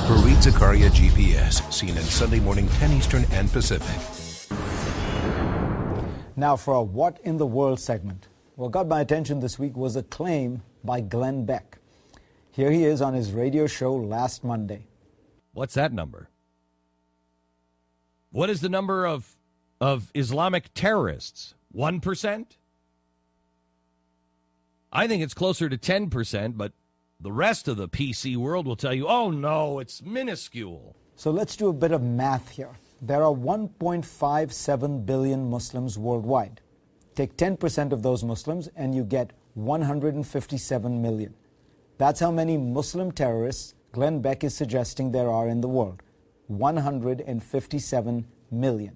Fareed Zakaria GPS, seen in Sunday morning 10 Eastern and Pacific. Now for a What in the World segment. What got my attention this week was a claim by Glenn Beck. Here he is on his radio show last Monday. What's that number? What is the number of Islamic terrorists? 1%? I think it's closer to 10%, but the rest of the PC world will tell you, oh no, it's minuscule. So let's do a bit of math here. There are 1.57 billion Muslims worldwide. Take 10% of those Muslims and you get 157 million. That's how many Muslim terrorists Glenn Beck is suggesting there are in the world. 157 million.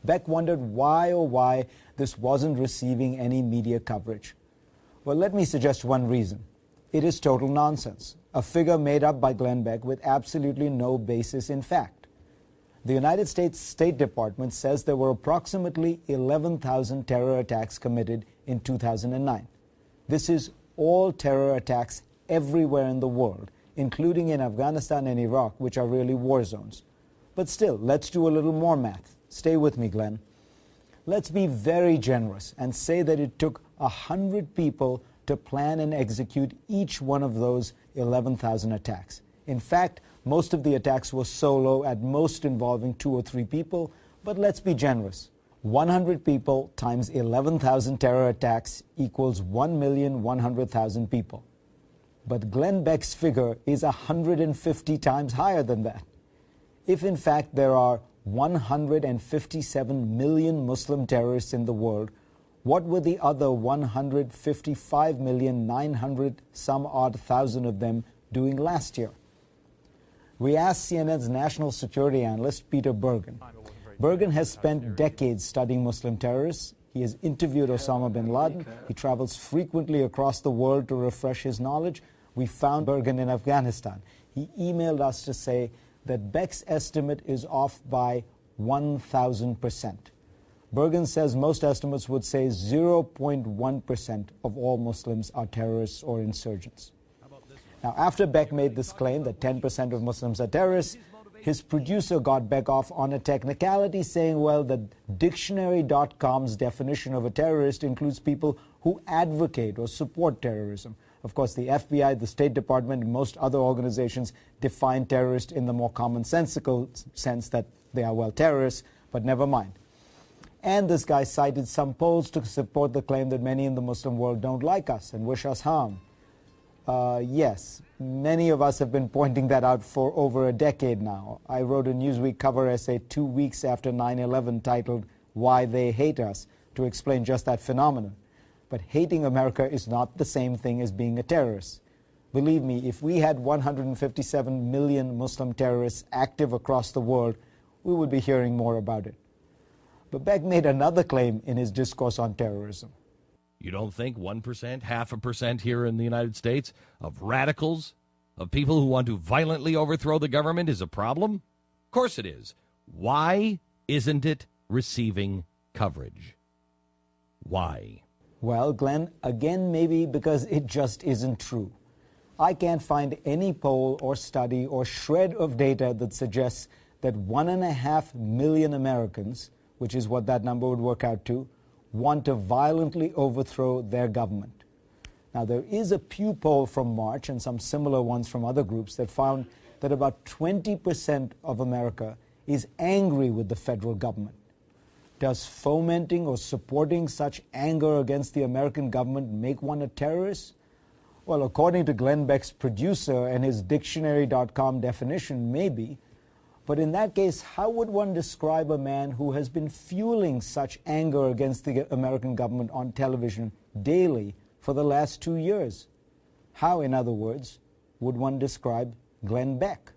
Beck wondered why, oh why, this wasn't receiving any media coverage. Well, let me suggest one reason. It is total nonsense, a figure made up by Glenn Beck with absolutely no basis in fact. The United States State Department says there were approximately 11,000 terror attacks committed in 2009. This is all terror attacks everywhere in the world, including in Afghanistan and Iraq, which are really war zones. But still, let's do a little more math. Stay with me, Glenn. Let's be very generous and say that it took 100 people to plan and execute each one of those 11,000 attacks. In fact, most of the attacks were solo, at most involving 2 or 3 people, but let's be generous. 100 people times 11,000 terror attacks equals 1,100,000 people. But Glenn Beck's figure is 150 times higher than that. If in fact there are 157 million Muslim terrorists in the world, what were the other 155,900 some odd thousand of them doing last year? We asked CNN's national security analyst Peter Bergen. Bergen has spent decades studying Muslim terrorists. He has interviewed Osama bin Laden. He travels frequently across the world to refresh his knowledge. We found Bergen in Afghanistan. He emailed us to say that Beck's estimate is off by 1,000%. Bergen says most estimates would say 0.1% of all Muslims are terrorists or insurgents. Now, after Beck made this claim that 10% of Muslims are terrorists, his producer got Beck off on a technicality saying, well, that dictionary.com's definition of a terrorist includes people who advocate or support terrorism. Of course, the FBI, the State Department, and most other organizations define terrorist in the more commonsensical sense that they are, well, terrorists, but never mind. And this guy cited some polls to support the claim that many in the Muslim world don't like us and wish us harm. Yes, many of us have been pointing that out for over a decade now. I wrote a Newsweek cover essay 2 weeks after 9/11 titled, Why They Hate Us, to explain just that phenomenon. But hating America is not the same thing as being a terrorist. Believe me, if we had 157 million Muslim terrorists active across the world, we would be hearing more about it. But Beck made another claim in his discourse on terrorism. You don't think 1%, 0.5% here in the United States of radicals, of people who want to violently overthrow the government is a problem? Of course it is. Why isn't it receiving coverage? Why? Well, Glenn, again, maybe because it just isn't true. I can't find any poll or study or shred of data that suggests that 1.5 million Americans, which is what that number would work out to, want to violently overthrow their government. Now, there is a Pew poll from March and some similar ones from other groups that found that about 20% of America is angry with the federal government. Does fomenting or supporting such anger against the American government make one a terrorist? Well, according to Glenn Beck's producer and his dictionary.com definition, maybe. But in that case, how would one describe a man who has been fueling such anger against the American government on television daily for the last 2 years? How, in other words, would one describe Glenn Beck?